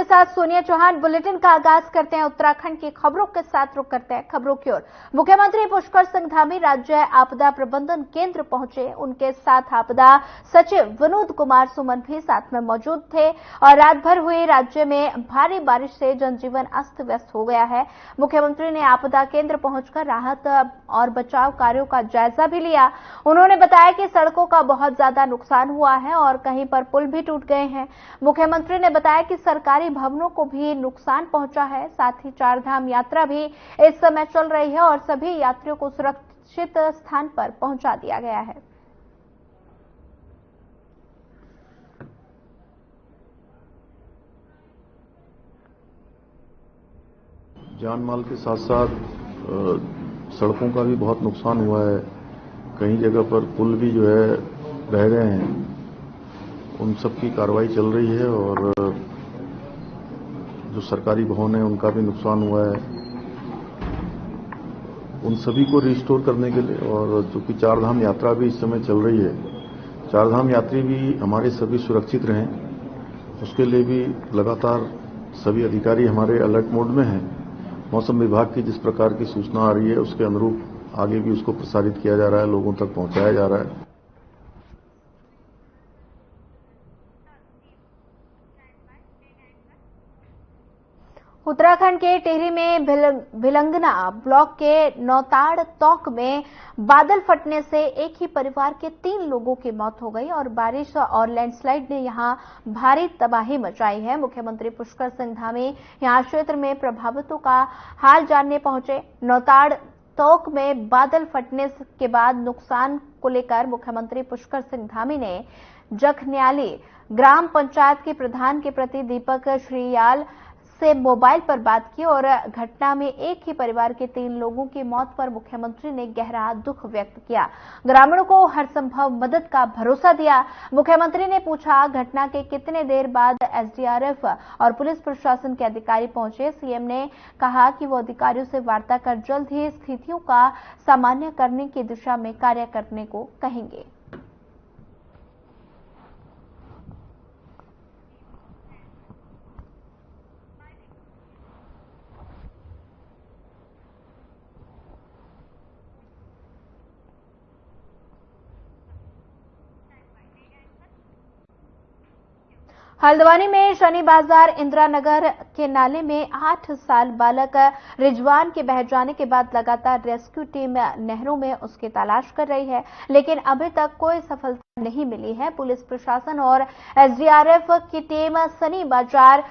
साथ सोनिया चौहान। बुलेटिन का आगाज करते हैं उत्तराखंड की खबरों के साथ। रुक करते हैं खबरों की ओर। मुख्यमंत्री पुष्कर सिंह धामी राज्य आपदा प्रबंधन केंद्र पहुंचे। उनके साथ आपदा सचिव विनोद कुमार सुमन भी साथ में मौजूद थे और रात भर हुई राज्य में भारी बारिश से जनजीवन अस्त व्यस्त हो गया है। मुख्यमंत्री ने आपदा केंद्र पहुंचकर राहत और बचाव कार्यों का जायजा भी लिया। उन्होंने बताया कि सड़कों का बहुत ज्यादा नुकसान हुआ है और कहीं पर पुल भी टूट गए हैं। मुख्यमंत्री ने बताया कि सरकारी भवनों को भी नुकसान पहुंचा है। साथ ही चारधाम यात्रा भी इस समय चल रही है और सभी यात्रियों को सुरक्षित स्थान पर पहुंचा दिया गया है। जान माल के साथ साथ सड़कों का भी बहुत नुकसान हुआ है। कई जगह पर पुल भी जो है बह गए हैं। उन सब की कार्रवाई चल रही है और जो सरकारी भवन है उनका भी नुकसान हुआ है। उन सभी को रिस्टोर करने के लिए और चूंकि चारधाम यात्रा भी इस समय चल रही है, चारधाम यात्री भी हमारे सभी सुरक्षित रहें, उसके लिए भी लगातार सभी अधिकारी हमारे अलर्ट मोड में हैं। मौसम विभाग की जिस प्रकार की सूचना आ रही है उसके अनुरूप आगे भी उसको प्रसारित किया जा रहा है, लोगों तक पहुंचाया जा रहा है। उत्तराखंड के टिहरी में भिलंगना ब्लॉक के नौताड़ तोक में बादल फटने से एक ही परिवार के 3 लोगों की मौत हो गई और बारिश और लैंडस्लाइड ने यहां भारी तबाही मचाई है। मुख्यमंत्री पुष्कर सिंह धामी यहां क्षेत्र में प्रभावितों का हाल जानने पहुंचे। नौताड़ तोक में बादल फटने के बाद नुकसान को लेकर मुख्यमंत्री पुष्कर सिंह धामी ने जखन्याली ग्राम पंचायत के प्रधान के प्रति दीपक श्रीयाल से मोबाइल पर बात की और घटना में एक ही परिवार के 3 लोगों की मौत पर मुख्यमंत्री ने गहरा दुख व्यक्त किया। ग्रामीणों को हर संभव मदद का भरोसा दिया। मुख्यमंत्री ने पूछा घटना के कितने देर बाद एसडीआरएफ और पुलिस प्रशासन के अधिकारी पहुंचे। सीएम ने कहा कि वो अधिकारियों से वार्ता कर जल्द ही स्थितियों का सामान्य करने की दिशा में कार्य करने को कहेंगे। हल्द्वानी में शनि बाजार इंदिरा नगर के नाले में 8 साल बालक रिजवान के बह जाने के बाद लगातार रेस्क्यू टीम नहरों में उसकी तलाश कर रही है, लेकिन अभी तक कोई सफलता नहीं मिली है। पुलिस प्रशासन और एसडीआरएफ की टीम शनि बाजार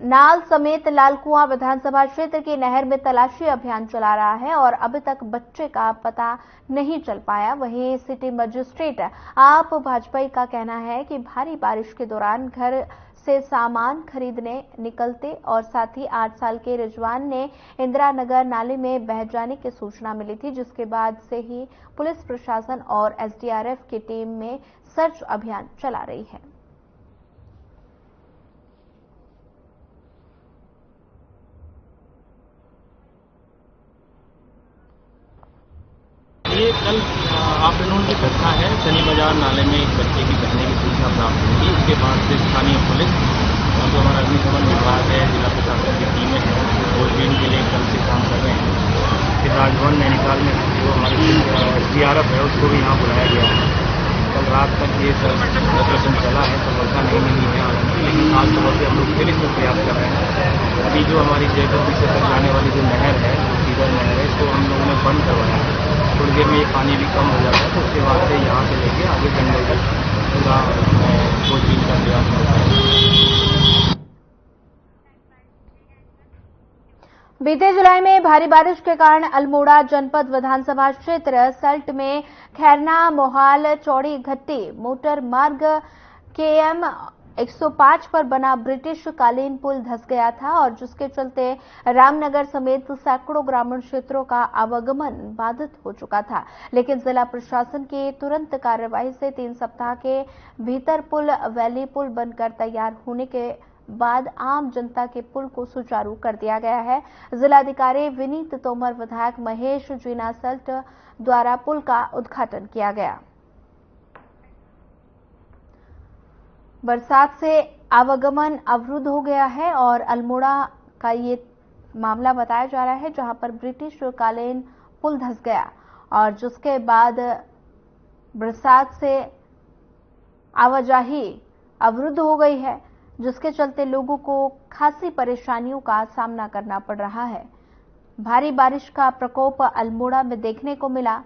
नाल समेत लालकुआं विधानसभा क्षेत्र की नहर में तलाशी अभियान चला रहा है और अभी तक बच्चे का पता नहीं चल पाया। वहीं सिटी मजिस्ट्रेट आप वाजपेयी का कहना है कि भारी बारिश के दौरान घर से सामान खरीदने निकलते और साथ ही 8 साल के रिजवान ने इंदिरा नगर नाले में बह जाने की सूचना मिली थी, जिसके बाद से ही पुलिस प्रशासन और एसडीआरएफ की टीम में सर्च अभियान चला रही है। ये कल आफ्टरनून की घटना है। शनि बाजार नाले में एक बच्चे की बहने की सूचना प्राप्त हुई थी। इसके बाद से स्थानीय पुलिस और जो हमारा अग्निशमन विभाग है, जिला प्रशासन की टीमें हैं, खोजबीन के लिए कल से काम कर रहे हैं। फिर राजभवन नैनीताल में जो हमारी एसडीआरएफ है उसको भी यहाँ बुलाया गया है। कल रात तक ये ऑपरेशन चला है, सफलता नहीं मिली है हालांकि, लेकिन आज सुबह से हम लोग फिर इसमें प्रयास कर रहे हैं। अभी जो हमारी जयपुर पीछे तक जाने वाली जो नहर है, जो सीधर नहर है, इसको हम लोगों ने बंद करवाया है। थोड़ी देर में ये पानी भी कम हो जाता है तो उसके बाद से यहाँ से लेके आगे जंगल तक पूरा खोजबीन का प्रयास होता है। बीते जुलाई में भारी बारिश के कारण अल्मोड़ा जनपद विधानसभा क्षेत्र सल्ट में खैरना मोहाल चौड़ी घट्टी मोटर मार्ग केएम 105 पर बना ब्रिटिश कालीन पुल धंस गया था और जिसके चलते रामनगर समेत सैकड़ों ग्रामीण क्षेत्रों का आवागमन बाधित हो चुका था। लेकिन जिला प्रशासन की तुरंत कार्रवाई से 3 सप्ताह के भीतर पुल वैली पुल बनकर तैयार होने के बाद आम जनता के पुल को सुचारू कर दिया गया है। जिलाधिकारी विनीत तोमर, विधायक महेश जीना सल्ट द्वारा पुल का उद्घाटन किया गया। बरसात से आवागमन अवरुद्ध हो गया है और अल्मोड़ा का ये मामला बताया जा रहा है, जहां पर ब्रिटिश कालीन पुल धंस गया और जिसके बाद बरसात से आवाजाही अवरुद्ध हो गई है, जिसके चलते लोगों को खासी परेशानियों का सामना करना पड़ रहा है। भारी बारिश का प्रकोप अल्मोड़ा में देखने को मिला।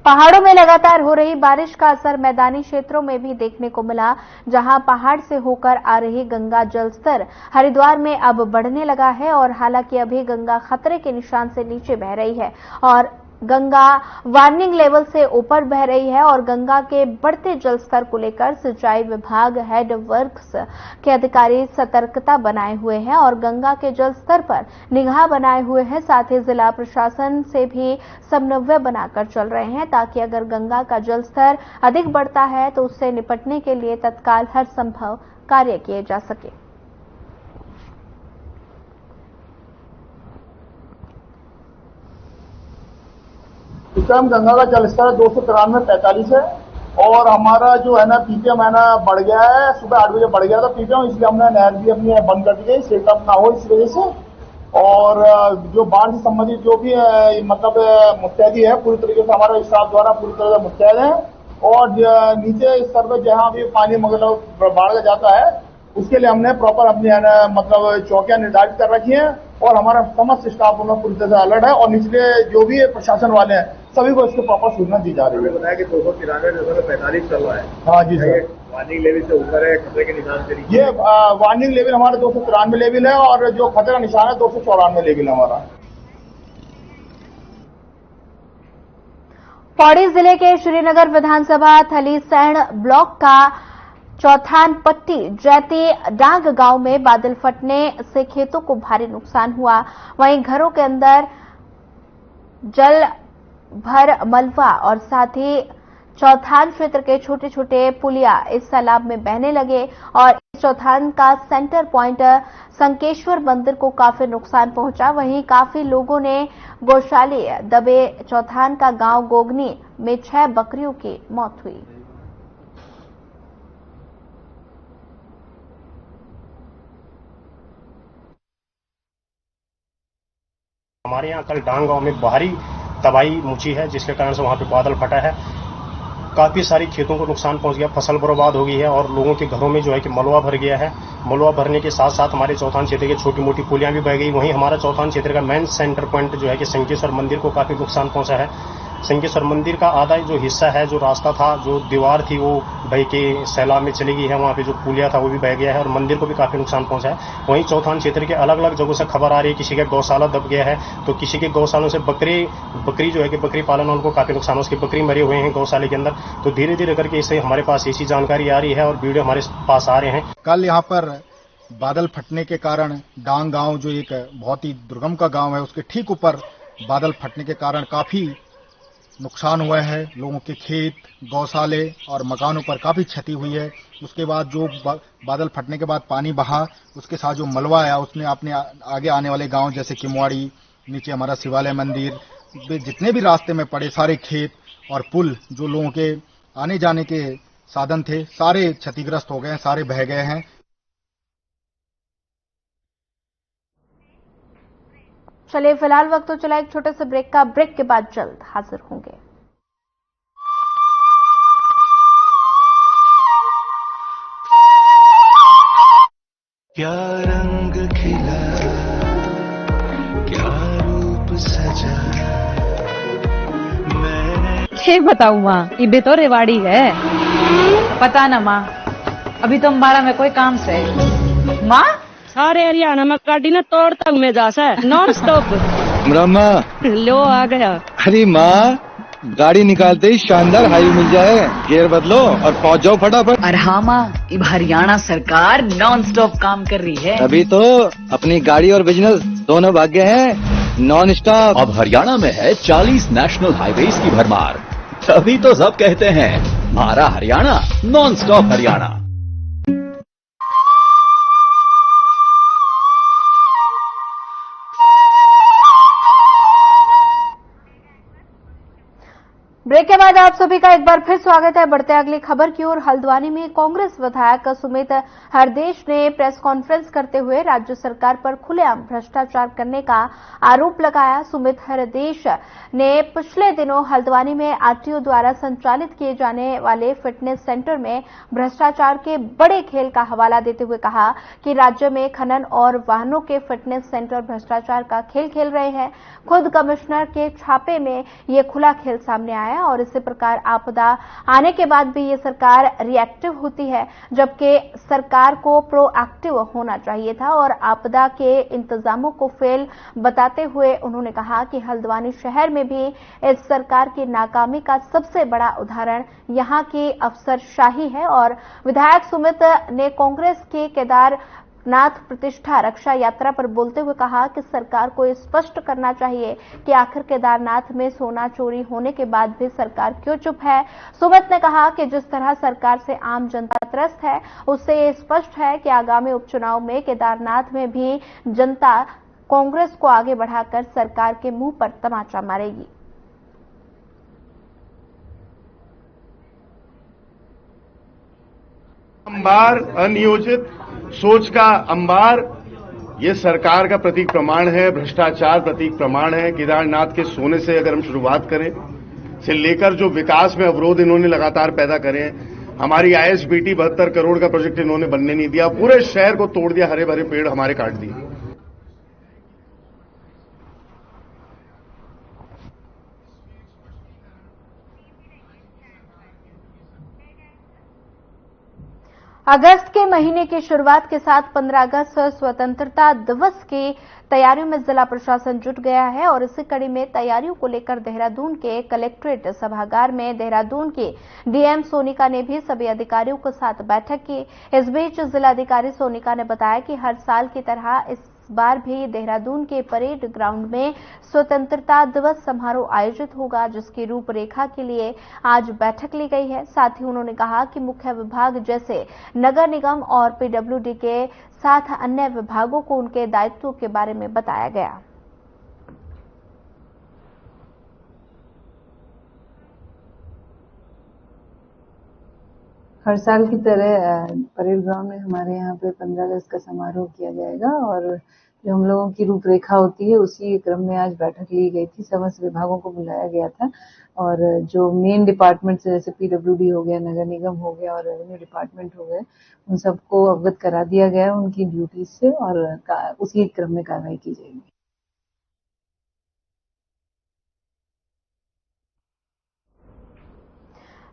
पहाड़ों में लगातार हो रही बारिश का असर मैदानी क्षेत्रों में भी देखने को मिला, जहां पहाड़ से होकर आ रही गंगा जल स्तर हरिद्वार में अब बढ़ने लगा है और हालांकि अभी गंगा खतरे के निशान से नीचे बह रही है और गंगा वार्निंग लेवल से ऊपर बह रही है और गंगा के बढ़ते जल स्तर को लेकर सिंचाई विभाग हेड वर्क्स के अधिकारी सतर्कता बनाए हुए हैं और गंगा के जल स्तर पर निगाह बनाए हुए हैं। साथ ही जिला प्रशासन से भी समन्वय बनाकर चल रहे हैं ताकि अगर गंगा का जल स्तर अधिक बढ़ता है तो उससे निपटने के लिए तत्काल हर संभव कार्य किए जा सके। इस टाइम गंगा का जलस्तर 293-45 है और हमारा जो है ना पीपीएम है ना बढ़ गया है। सुबह 8 बजे बढ़ गया था पीपीएम, इसलिए हमने नहर भी अपनी बंद कर दी गई, सेटअप ना हो इस वजह से। और जो बाढ़ से संबंधित जो भी मतलब मुस्तैदी है, पूरी तरीके से हमारा स्टाफ द्वारा पूरी तरह से मुस्तैद है। और नीचे स्तर पर जहाँ भी पानी मतलब बाढ़ का जाता है उसके लिए हमने प्रॉपर अपनी है ना मतलब चौकियां निर्धारित कर रखी हैं और हमारा समस्त स्टाफ उनमें पूरी तरह से अलर्ट है और निचले जो भी प्रशासन वाले हैं सभी को इसकी प्रॉपर सूचना दी जा रही है। बताया कि 293-245 चल रहा है। हाँ जी सर, वार्निंग लेवल से ऊपर है, खतरे के निशान से नीचे। ये वार्निंग लेवल हमारा 293 लेवल है और जो खतरे का निशान है 294 लेवल है हमारा। पौड़ी जिले के श्रीनगर विधानसभा थलीसैण ब्लॉक का चौथान पट्टी जैती डांग गांव में बादल फटने से खेतों को भारी नुकसान हुआ। वहीं घरों के अंदर जल भर मलबा और साथ ही चौथान क्षेत्र के छोटे छोटे पुलिया इस तालाब में बहने लगे और इस चौथान का सेंटर पॉइंट संकेश्वर मंदिर को काफी नुकसान पहुंचा। वहीं काफी लोगों ने गौशाले दबे चौथान का गांव गोगनी में 6 बकरियों की मौत हुई। हमारे यहाँ कल डांग गांव में भारी तबाही मची है, जिसके कारण से वहां पे बादल फटा है। काफी सारी खेतों को नुकसान पहुंच गया, फसल बर्बाद हो गई है और लोगों के घरों में जो है कि मलबा भर गया है। मलबा भरने के साथ साथ हमारे चौथान क्षेत्र के छोटी मोटी पुलियां भी बह गई। वहीं हमारा चौथान क्षेत्र का मेन सेंटर पॉइंट जो है कि संकेश्वर मंदिर को काफी नुकसान पहुंचा है। संकेश्वर मंदिर का आधा जो हिस्सा है, जो रास्ता था, जो दीवार थी, वो बह के सैलाब में चली गई है। वहां पे जो पुलिया था वो भी बह गया है और मंदिर को भी काफी नुकसान पहुंचा है। वहीं चौथान क्षेत्र के अलग अलग जगहों से खबर आ रही है, किसी का गौशाला दब गया है तो किसी के गौशालों से बकरी जो है कि बकरी पालन उनको काफी नुकसान, उसकी बकरी मरे हुए हैं गौशाले के अंदर। तो धीरे धीरे करके इससे हमारे पास ऐसी जानकारी आ रही है और वीडियो हमारे पास आ रहे हैं। कल यहाँ पर बादल फटने के कारण डांग गांव जो एक बहुत ही दुर्गम का गांव है, उसके ठीक ऊपर बादल फटने के कारण काफी नुकसान हुआ है। लोगों के खेत, गौशाले और मकानों पर काफी क्षति हुई है। उसके बाद जो बादल फटने के बाद पानी बहा, उसके साथ जो मलबा आया उसने अपने आगे आने वाले गांव जैसे किमवाड़ी, नीचे हमारा शिवालय मंदिर, जितने भी रास्ते में पड़े सारे खेत और पुल जो लोगों के आने जाने के साधन थे सारे क्षतिग्रस्त हो गए हैं, सारे बह गए हैं। चलिए फिलहाल वक्त तो चला एक छोटे से ब्रेक का। ब्रेक के बाद जल्द हाजिर होंगे। क्या रंग खिला, क्या रूप सजा, मैंने ये बताऊ माँ, ये तो रेवाड़ी है। पता ना माँ, अभी तो अम्बाड़ा में कोई काम से माँ सारे हरियाणा में गाड़ी ना तोड़ तक में जा सा नॉन स्टॉप। ब्रह्मा लो आ गया। अरे माँ, गाड़ी निकालते ही शानदार हाईवे मिल जाए, गियर बदलो और पहुँच जाओ फटाफट। अरे हाँ माँ, अब हरियाणा सरकार नॉन स्टॉप काम कर रही है। अभी तो अपनी गाड़ी और बिजनेस दोनों भाग्य हैं नॉन स्टॉप। अब हरियाणा में है 40 नेशनल हाईवेज की भरमार, तभी तो सब कहते हैं हमारा हरियाणा नॉन स्टॉप हरियाणा। बाद आप सभी का एक बार फिर स्वागत है। बढ़ते अगली खबर की ओर। हल्द्वानी में कांग्रेस विधायक सुमित हरदेश ने प्रेस कॉन्फ्रेंस करते हुए राज्य सरकार पर खुलेआम भ्रष्टाचार करने का आरोप लगाया। सुमित हरदेश ने पिछले दिनों हल्द्वानी में आरटीओ द्वारा संचालित किए जाने वाले फिटनेस सेंटर में भ्रष्टाचार के बड़े खेल का हवाला देते हुए कहा कि राज्य में खनन और वाहनों के फिटनेस सेंटर भ्रष्टाचार का खेल खेल रहे हैं। खुद कमिश्नर के छापे में ये खुला खेल सामने आया और इसी प्रकार आपदा आने के बाद भी ये सरकार रिएक्टिव होती है, जबकि सरकार को प्रोएक्टिव होना चाहिए था और आपदा के इंतजामों को फेल बताते हुए उन्होंने कहा कि हल्द्वानी शहर में भी इस सरकार की नाकामी का सबसे बड़ा उदाहरण यहां की अफसरशाही है। और विधायक सुमित ने कांग्रेस के केदारनाथ प्रतिष्ठा रक्षा यात्रा पर बोलते हुए कहा कि सरकार को स्पष्ट करना चाहिए कि आखिर केदारनाथ में सोना चोरी होने के बाद भी सरकार क्यों चुप है। सुमित ने कहा कि जिस तरह सरकार से आम जनता त्रस्त है, उससे ये स्पष्ट है कि आगामी उपचुनाव में केदारनाथ में भी जनता कांग्रेस को आगे बढ़ाकर सरकार के मुंह पर तमाचा मारेगी। अंबार, अनियोजित सोच का अंबार, ये सरकार का प्रतीक प्रमाण है, भ्रष्टाचार प्रतीक प्रमाण है। केदारनाथ के सोने से अगर हम शुरुआत करें से लेकर जो विकास में अवरोध इन्होंने लगातार पैदा करे, हमारी आईएसबीटी 72 करोड़ का प्रोजेक्ट इन्होंने बनने नहीं दिया, पूरे शहर को तोड़ दिया, हरे भरे पेड़ हमारे काट दिए। अगस्त के महीने की शुरुआत के साथ 15 अगस्त स्वतंत्रता दिवस की तैयारियों में जिला प्रशासन जुट गया है और इसी कड़ी में तैयारियों को लेकर देहरादून के कलेक्ट्रेट सभागार में देहरादून की डीएम सोनिका ने भी सभी अधिकारियों के साथ बैठक की। इस बीच जिलाधिकारी सोनिका ने बताया कि हर साल की तरह इस बार भी देहरादून के परेड ग्राउंड में स्वतंत्रता दिवस समारोह आयोजित होगा, जिसकी रूपरेखा के लिए आज बैठक ली गई है। साथ ही उन्होंने कहा कि मुख्य विभाग जैसे नगर निगम और पीडब्ल्यूडी के साथ अन्य विभागों को उनके दायित्वों के बारे में बताया गया। हर साल की तरह परेड ग्राउंड में हमारे यहाँ पे 15 अगस्त का समारोह किया जाएगा और जो हम लोगों की रूपरेखा होती है उसी क्रम में आज बैठक ली गई थी। समस्त विभागों को बुलाया गया था और जो मेन डिपार्टमेंट जैसे पीडब्ल्यूडी हो गया, नगर निगम हो गया और रेवेन्यू डिपार्टमेंट हो गए, उन सबको अवगत करा दिया गया उनकी ड्यूटीज से और उसी क्रम में कार्रवाई की जाएगी।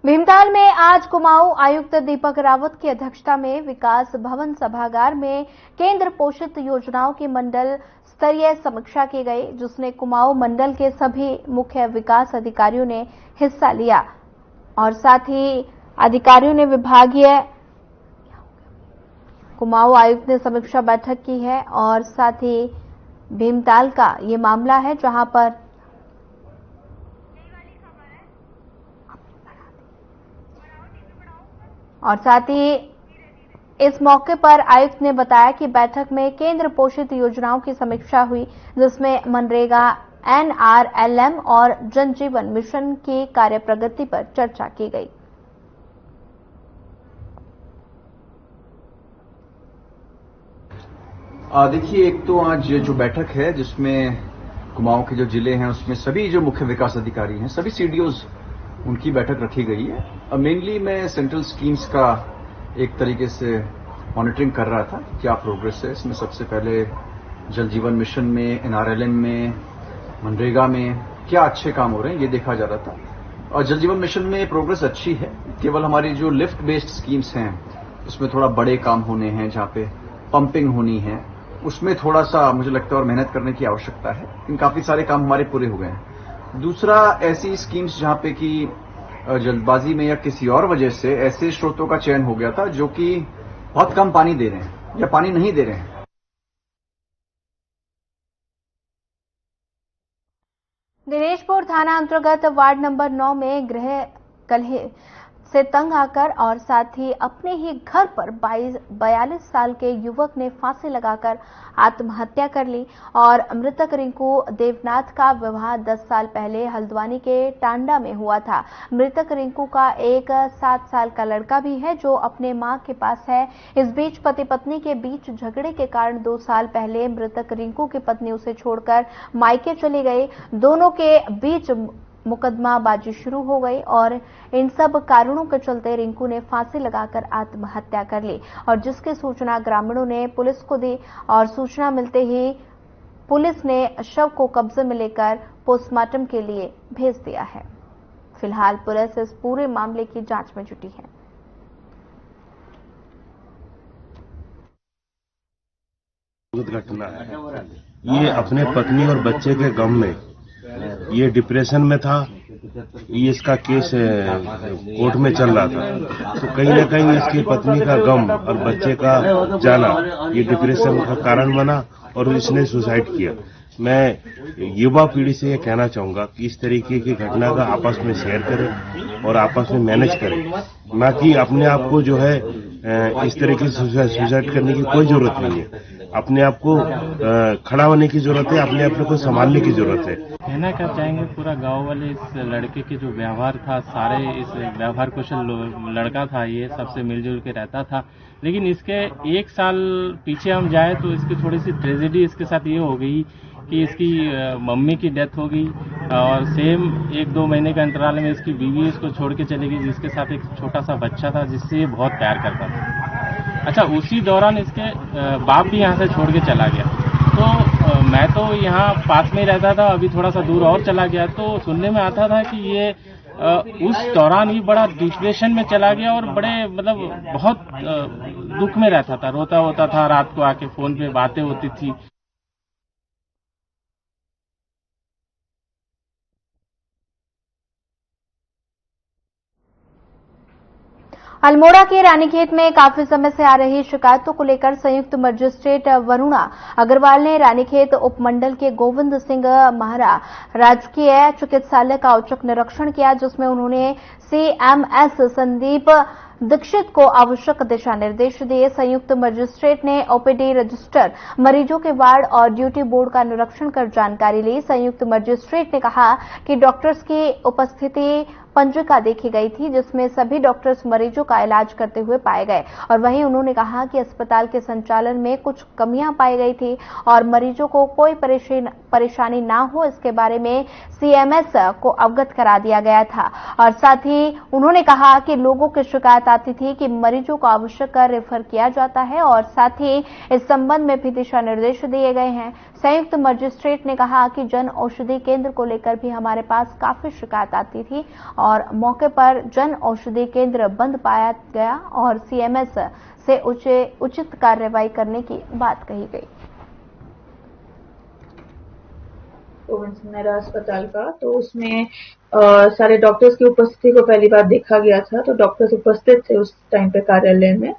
भीमताल में आज कुमाऊं आयुक्त दीपक रावत की अध्यक्षता में विकास भवन सभागार में केंद्र पोषित योजनाओं की मंडल स्तरीय समीक्षा की गई, जिसमें कुमाऊं मंडल के सभी मुख्य विकास अधिकारियों ने हिस्सा लिया और साथ ही अधिकारियों ने विभागीय कुमाऊं आयुक्त ने समीक्षा बैठक की है और साथ ही भीमताल का ये मामला है जहां पर और साथ ही इस मौके पर आयुक्त ने बताया कि बैठक में केंद्र पोषित योजनाओं की समीक्षा हुई, जिसमें मनरेगा, एनआरएलएम और जन जीवन मिशन की कार्य प्रगति पर चर्चा की गई। देखिए, एक तो आज जो बैठक है जिसमें कुमाऊं के जो जिले हैं उसमें सभी जो मुख्य विकास अधिकारी हैं, सभी सीडीओज, उनकी बैठक रखी गई है। मेनली मैं सेंट्रल स्कीम्स का एक तरीके से मॉनिटरिंग कर रहा था, क्या प्रोग्रेस है इसमें। सबसे पहले जल जीवन मिशन में, एनआरएलएम में, मनरेगा में क्या अच्छे काम हो रहे हैं ये देखा जा रहा था। और जल जीवन मिशन में प्रोग्रेस अच्छी है, केवल हमारी जो लिफ्ट बेस्ड स्कीम्स हैं उसमें थोड़ा बड़े काम होने हैं, जहां पे पंपिंग होनी है उसमें थोड़ा सा मुझे लगता है और मेहनत करने की आवश्यकता है, लेकिन काफी सारे काम हमारे पूरे हो गए हैं। दूसरा, ऐसी स्कीम्स जहां पे कि जल्दबाजी में या किसी और वजह से ऐसे स्रोतों का चयन हो गया था जो कि बहुत कम पानी दे रहे हैं या पानी नहीं दे रहे हैं। दिनेशपुर थाना अंतर्गत वार्ड नंबर 9 में गृह कलह से तंग आकर और साथ ही अपने ही घर पर 42 साल के युवक ने फांसी लगाकर आत्महत्या कर ली। और मृतक रिंकू देवनाथ का विवाह 10 साल पहले हल्द्वानी के टांडा में हुआ था। मृतक रिंकू का एक 7 साल का लड़का भी है जो अपने मां के पास है। इस बीच पति पत्नी के बीच झगड़े के कारण 2 साल पहले मृतक रिंकू की पत्नी उसे छोड़कर मायके चली गई। दोनों के बीच मुकदमाबाजी शुरू हो गई और इन सब कारणों के चलते रिंकू ने फांसी लगाकर आत्महत्या कर ली। और जिसकी सूचना ग्रामीणों ने पुलिस को दी और सूचना मिलते ही पुलिस ने शव को कब्जे में लेकर पोस्टमार्टम के लिए भेज दिया है। फिलहाल पुलिस इस पूरे मामले की जांच में जुटी है। घटना है ये अपने पत्नी और बच्चे के गम में ये डिप्रेशन में था। ये इसका केस कोर्ट में चल रहा था तो कहीं ना कहीं इसकी पत्नी का गम और बच्चे का जाना ये डिप्रेशन का कारण बना और इसने सुसाइड किया। मैं युवा पीढ़ी से ये कहना चाहूंगा कि इस तरीके की घटना का आपस में शेयर करें और आपस में मैनेज करें, ना कि अपने आप को जो है इस तरीके से सुसाइड करने की कोई जरूरत नहीं है। अपने आप को खड़ा होने की जरूरत है, अपने आप को संभालने की जरूरत है। कहना क्या चाहेंगे, पूरा गांव वाले इस लड़के के जो व्यवहार था, सारे इस व्यवहार कुशल लड़का था, ये सबसे मिलजुल के रहता था। लेकिन इसके 1 साल पीछे हम जाए तो इसकी थोड़ी सी ट्रेजेडी इसके साथ ये हो गई कि इसकी मम्मी की डेथ हो गई और सेम 1-2 महीने के अंतराल में इसकी बीवी इसको छोड़ के चली गई, जिसके साथ एक छोटा सा बच्चा था जिससे ये बहुत प्यार करता था। अच्छा, उसी दौरान इसके बाप भी यहाँ से छोड़ के चला गया। तो मैं तो यहाँ पास में ही रहता था, अभी थोड़ा सा दूर और चला गया तो सुनने में आता था कि ये उस दौरान ही बड़ा डिप्रेशन में चला गया और बड़े मतलब बहुत दुख में रहता था, रोता होता था, रात को आके फोन पे बातें होती थी। अल्मोड़ा के रानीखेत में काफी समय से आ रही शिकायतों को लेकर संयुक्त मजिस्ट्रेट वरुणा अग्रवाल ने रानीखेत उपमंडल के गोविंद सिंह महरा राजकीय चिकित्सालय का औचक निरीक्षण किया, जिसमें उन्होंने सीएमएस संदीप दीक्षित को आवश्यक दिशा निर्देश दिए। संयुक्त मजिस्ट्रेट ने ओपीडी रजिस्टर, मरीजों के वार्ड और ड्यूटी बोर्ड का निरीक्षण कर जानकारी ली। संयुक्त मजिस्ट्रेट ने कहा कि डॉक्टर्स की उपस्थिति पंजिका देखी गई थी, जिसमें सभी डॉक्टर्स मरीजों का इलाज करते हुए पाए गए। और वहीं उन्होंने कहा कि अस्पताल के संचालन में कुछ कमियां पाई गई थी और मरीजों को कोई परेशानी ना हो इसके बारे में सीएमएस को अवगत करा दिया गया था। और साथ ही उन्होंने कहा कि लोगों की शिकायत आती थी कि मरीजों को आवश्यक रेफर किया जाता है और साथ ही इस संबंध में भी दिशा निर्देश दिए गए हैं। संयुक्त मजिस्ट्रेट ने कहा कि जन औषधि केंद्र को लेकर भी हमारे पास काफी शिकायत आती थी और मौके पर जन औषधि केंद्र बंद पाया गया और सीएमएस से उचित कार्रवाई करने की बात कही गई। गोविंद सिंह महरा अस्पताल का, तो उसमें सारे डॉक्टर्स की उपस्थिति को पहली बार देखा गया था। तो डॉक्टर्स उपस्थित थे उस टाइम पे कार्यालय में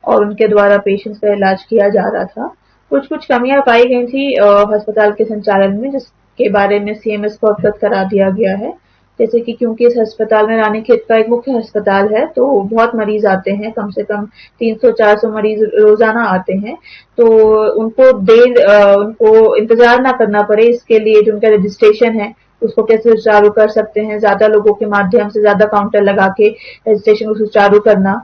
और उनके द्वारा पेशेंट्स का इलाज किया जा रहा था। कुछ कमियां पाई गई थी अस्पताल के संचालन में, जिसके बारे में सीएमएस को अवगत करा दिया गया है। जैसे कि क्योंकि इस अस्पताल में रानीखेत का एक मुख्य अस्पताल है तो बहुत मरीज आते हैं, कम से कम 300-400 मरीज रोजाना आते हैं, तो उनको इंतजार ना करना पड़े, इसके लिए जो उनका रजिस्ट्रेशन है उसको कैसे सुचारू कर सकते हैं, ज्यादा लोगों के माध्यम से ज्यादा काउंटर लगा के रजिस्ट्रेशन को सुचारू करना।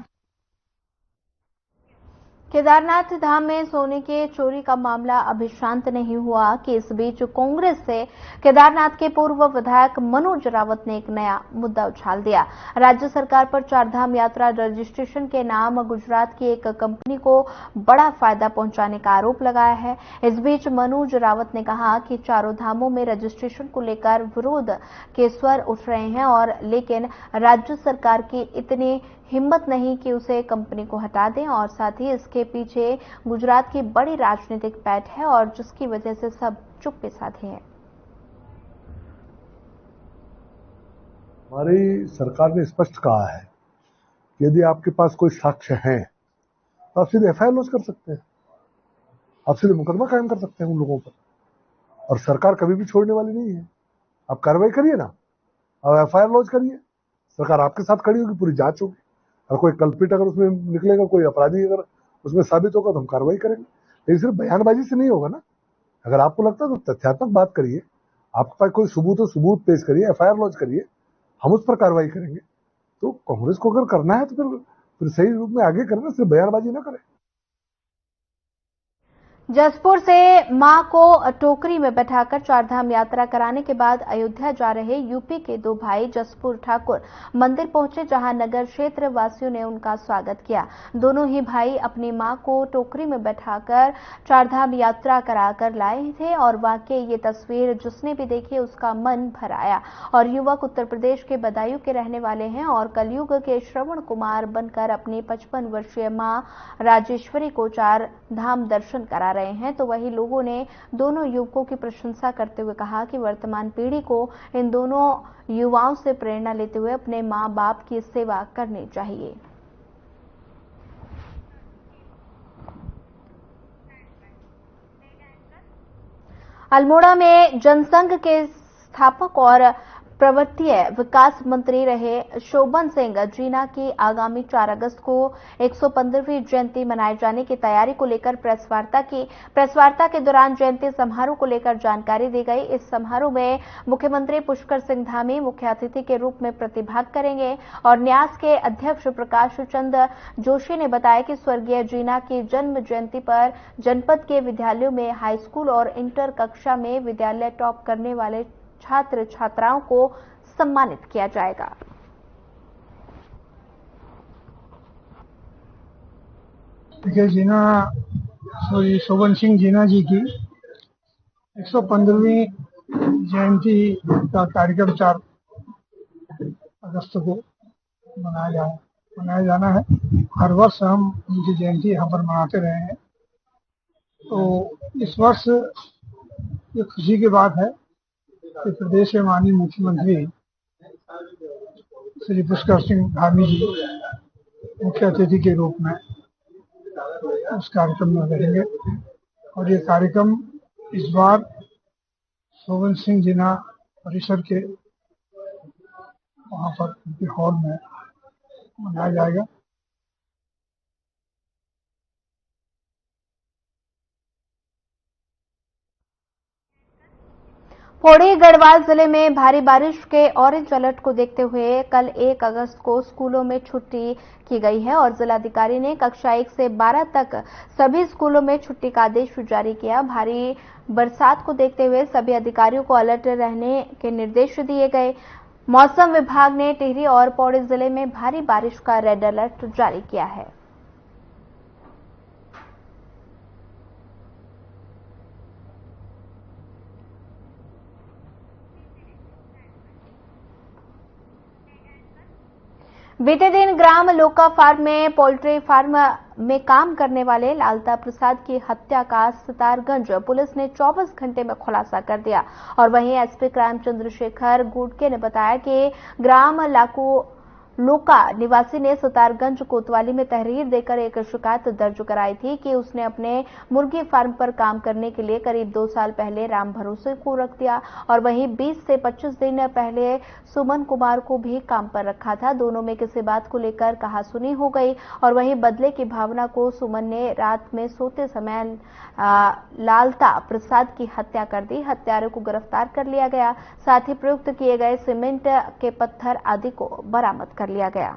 केदारनाथ धाम में सोने के चोरी का मामला अभी शांत नहीं हुआ कि इस बीच कांग्रेस से केदारनाथ के पूर्व विधायक मनोज रावत ने एक नया मुद्दा उछाल दिया। राज्य सरकार पर चारधाम यात्रा रजिस्ट्रेशन के नाम गुजरात की एक कंपनी को बड़ा फायदा पहुंचाने का आरोप लगाया है। इस बीच मनोज रावत ने कहा कि चारों धामों में रजिस्ट्रेशन को लेकर विरोध के स्वर उठ रहे हैं और लेकिन राज्य सरकार की इतनी हिम्मत नहीं कि उसे कंपनी को हटा दें और साथ ही इसके पीछे गुजरात की बड़ी राजनीतिक पैठ है और जिसकी वजह से सब चुप्पी साधे हैं। हमारी सरकार ने स्पष्ट कहा है कि यदि आपके पास कोई साक्ष्य है तो आप सीधे एफआईआर लॉन्च कर सकते हैं, आप सीधे मुकदमा कायम कर सकते हैं उन लोगों पर, और सरकार कभी भी छोड़ने वाली नहीं है। आप कार्रवाई करिए ना, आप एफआईआर लॉन्च करिए, सरकार आपके साथ खड़ी होगी, पूरी जांच होगी, और कोई कल्पित अगर उसमें निकलेगा, कोई अपराधी अगर उसमें साबित होगा तो हम कार्रवाई करेंगे। लेकिन सिर्फ बयानबाजी से नहीं होगा ना। अगर आपको लगता है तो तथ्यात्मक बात करिए, आपके पास कोई सबूत हो सबूत पेश करिए, एफआईआर लॉन्च करिए, हम उस पर कार्रवाई करेंगे। तो कांग्रेस को अगर करना है तो फिर सही रूप में आगे करना, सिर्फ बयानबाजी ना करें। जसपुर से मां को टोकरी में बैठाकर चारधाम यात्रा कराने के बाद अयोध्या जा रहे यूपी के दो भाई जसपुर ठाकुर मंदिर पहुंचे, जहां नगर क्षेत्र वासियों ने उनका स्वागत किया। दोनों ही भाई अपनी मां को टोकरी में बैठाकर चारधाम यात्रा कराकर लाए थे और वाकई ये तस्वीर जिसने भी देखी उसका मन भर आया। और युवक उत्तर प्रदेश के बदायूं के रहने वाले हैं और कलयुग के श्रवण कुमार बनकर अपनी 55 वर्षीय मां राजेश्वरी को चार धाम दर्शन करा रहे हैं। तो वही लोगों ने दोनों युवकों की प्रशंसा करते हुए कहा कि वर्तमान पीढ़ी को इन दोनों युवाओं से प्रेरणा लेते हुए अपने मां बाप की सेवा करनी चाहिए। अल्मोड़ा में जनसंघ के स्थापक और प्रवर्तीय विकास मंत्री रहे शोभन सिंह जीना की आगामी 4 अगस्त को 115वीं जयंती मनाए जाने की तैयारी को लेकर प्रेस वार्ता के दौरान जयंती समारोह को लेकर जानकारी दी गई। इस समारोह में मुख्यमंत्री पुष्कर सिंह धामी मुख्य अतिथि के रूप में प्रतिभाग करेंगे और न्यास के अध्यक्ष प्रकाश चंद जोशी ने बताया कि स्वर्गीय जीना की जन्म जयंती पर जनपद के विद्यालयों में हाई स्कूल और इंटर कक्षा में विद्यालय टॉप करने वाले छात्र छात्राओं को सम्मानित किया जाएगा। जीना शोभन सिंह जीना जी की 115वीं जयंती का कार्यक्रम 4 अगस्त को मनाया जाना है। हर वर्ष हम उनकी जयंती यहाँ पर मनाते रहे हैं, तो इस वर्ष ये खुशी की बात है कि प्रदेश के माननीय मुख्यमंत्री श्री पुष्कर सिंह धामी जी मुख्य अतिथि के रूप में उस कार्यक्रम में रहेंगे और ये कार्यक्रम इस बार शोभन सिंह जीना परिसर के वहां पर उनके हॉल में मनाया जाएगा। पौड़ी गढ़वाल जिले में भारी बारिश के ऑरेंज अलर्ट को देखते हुए कल 1 अगस्त को स्कूलों में छुट्टी की गई है और जिलाधिकारी ने कक्षा 1 से 12 तक सभी स्कूलों में छुट्टी का आदेश जारी किया। भारी बरसात को देखते हुए सभी अधिकारियों को अलर्ट रहने के निर्देश दिए गए। मौसम विभाग ने टिहरी और पौड़ी जिले में भारी बारिश का रेड अलर्ट जारी किया है। बीते दिन ग्राम लोका फार्म में पोल्ट्री फार्म में काम करने वाले लालता प्रसाद की हत्या का सितारगंज पुलिस ने 24 घंटे में खुलासा कर दिया और वहीं एसपी क्राइम चंद्रशेखर गुडके ने बताया कि ग्राम लोका निवासी ने सितारगंज कोतवाली में तहरीर देकर एक शिकायत दर्ज कराई थी कि उसने अपने मुर्गी फार्म पर काम करने के लिए करीब 2 साल पहले राम भरोसे को रख दिया और वहीं 20 से 25 दिन पहले सुमन कुमार को भी काम पर रखा था। दोनों में किसी बात को लेकर कहासुनी हो गई और वहीं बदले की भावना को सुमन ने रात में सोते समय लालता प्रसाद की हत्या कर दी। हत्यारे को गिरफ्तार कर लिया गया, साथ ही प्रयुक्त किए गए सीमेंट के पत्थर आदि को बरामद कर लिया गया।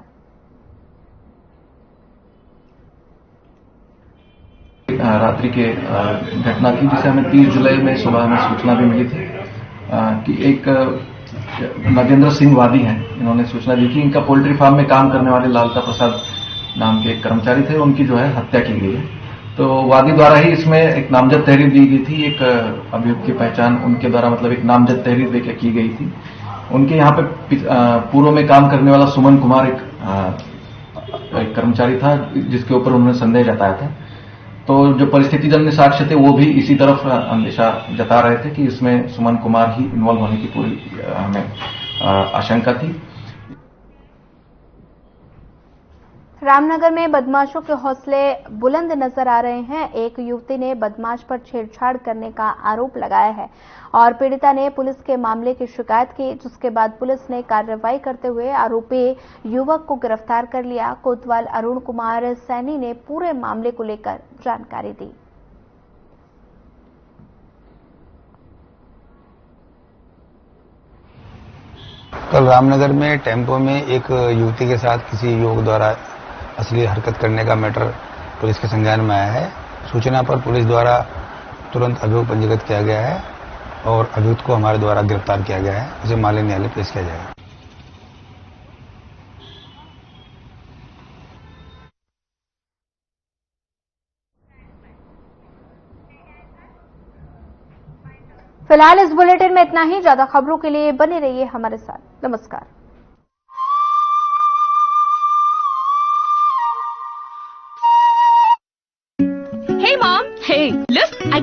रात्रि के घटना थी जिसे हमें 30 जुलाई में सुबह में सूचना भी मिली थी कि एक नगेंद्र सिंह वादी हैं, इन्होंने सूचना दी कि इनका पोल्ट्री फार्म में काम करने वाले लालता प्रसाद नाम के एक कर्मचारी थे, उनकी जो है हत्या की गई है। तो वादी द्वारा ही इसमें एक नामजद तहरीर दी गई थी। एक अभियुक्त की पहचान उनके द्वारा मतलब एक नामजद तहरीर देकर की गई थी। उनके यहाँ पे पूर्व में काम करने वाला सुमन कुमार एक कर्मचारी था जिसके ऊपर उन्होंने संदेह जताया था। तो जो परिस्थितिजन्य साक्ष्य थे वो भी इसी तरफ अंदेशा जता रहे थे कि इसमें सुमन कुमार ही इन्वॉल्व होने की पूरी हमें आशंका थी। रामनगर में बदमाशों के हौसले बुलंद नजर आ रहे हैं। एक युवती ने बदमाश पर छेड़छाड़ करने का आरोप लगाया है और पीड़िता ने पुलिस के मामले की शिकायत की, जिसके बाद पुलिस ने कार्रवाई करते हुए आरोपी युवक को गिरफ्तार कर लिया। कोतवाल अरुण कुमार सैनी ने पूरे मामले को लेकर जानकारी दी। कल रामनगर में टेम्पो में एक युवती के साथ किसी युवक द्वारा असली हरकत करने का मैटर पुलिस के संज्ञान में आया है। सूचना पर पुलिस द्वारा तुरंत अभियोग पंजीकृत किया गया है और अभियुक्त को हमारे द्वारा गिरफ्तार किया गया है। उसे माननीय न्यायालय पेश किया जाएगा। फिलहाल इस बुलेटिन में इतना ही। ज्यादा खबरों के लिए बने रहिए हमारे साथ। नमस्कार।